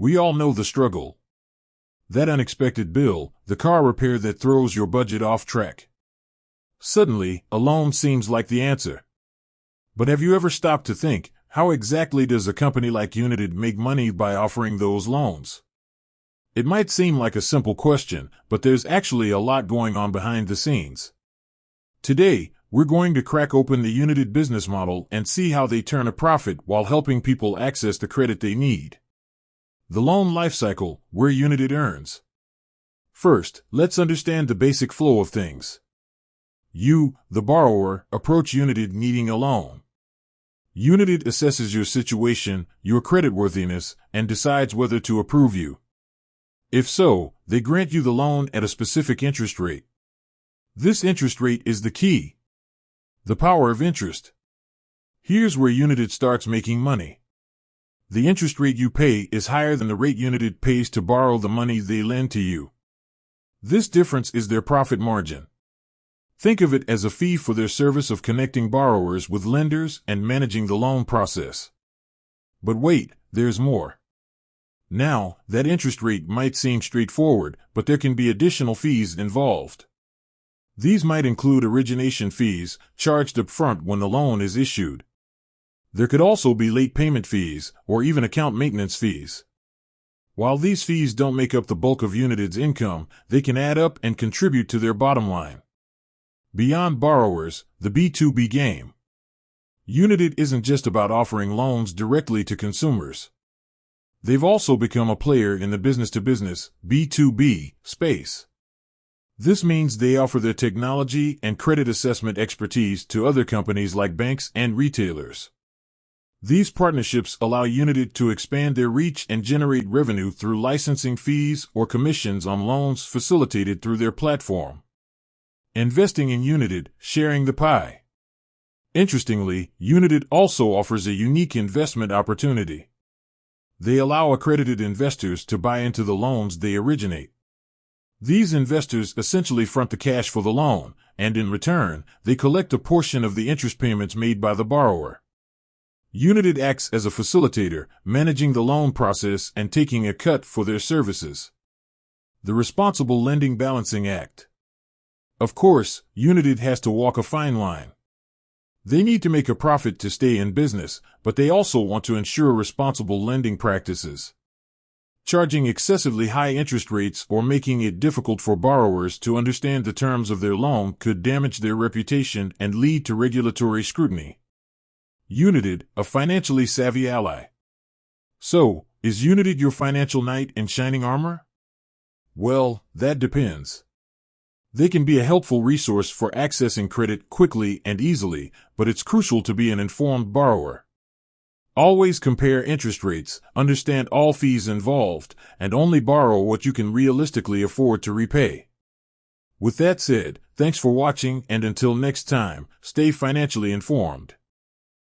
We all know the struggle. That unexpected bill, the car repair that throws your budget off track. Suddenly, a loan seems like the answer. But have you ever stopped to think, how exactly does a company like Younited make money by offering those loans? It might seem like a simple question, but there's actually a lot going on behind the scenes. Today, we're going to crack open the Younited business model and see how they turn a profit while helping people access the credit they need. The loan lifecycle, where Younited earns. First, let's understand the basic flow of things. You, the borrower, approach Younited needing a loan. Younited assesses your situation, your creditworthiness, and decides whether to approve you. If so, they grant you the loan at a specific interest rate. This interest rate is the key. The power of interest. Here's where Younited starts making money. The interest rate you pay is higher than the rate Younited pays to borrow the money they lend to you. This difference is their profit margin. Think of it as a fee for their service of connecting borrowers with lenders and managing the loan process. But wait, there's more. Now, that interest rate might seem straightforward, but there can be additional fees involved. These might include origination fees, charged up front when the loan is issued. There could also be late payment fees, or even account maintenance fees. While these fees don't make up the bulk of Younited's income, they can add up and contribute to their bottom line. Beyond borrowers, the B2B game. Younited isn't just about offering loans directly to consumers. They've also become a player in the business-to-business, B2B, space. This means they offer their technology and credit assessment expertise to other companies like banks and retailers. These partnerships allow Younited to expand their reach and generate revenue through licensing fees or commissions on loans facilitated through their platform. Investing in Younited, sharing the pie. Interestingly, Younited also offers a unique investment opportunity. They allow accredited investors to buy into the loans they originate. These investors essentially front the cash for the loan, and in return, they collect a portion of the interest payments made by the borrower. Younited acts as a facilitator, managing the loan process and taking a cut for their services. The Responsible Lending Balancing Act. Of course, Younited has to walk a fine line. They need to make a profit to stay in business, but they also want to ensure responsible lending practices. Charging excessively high interest rates or making it difficult for borrowers to understand the terms of their loan could damage their reputation and lead to regulatory scrutiny. Younited, a financially savvy ally. So, is Younited your financial knight in shining armor? Well, that depends. They can be a helpful resource for accessing credit quickly and easily, but it's crucial to be an informed borrower. Always compare interest rates, understand all fees involved, and only borrow what you can realistically afford to repay. With that said, thanks for watching, and until next time, stay financially informed.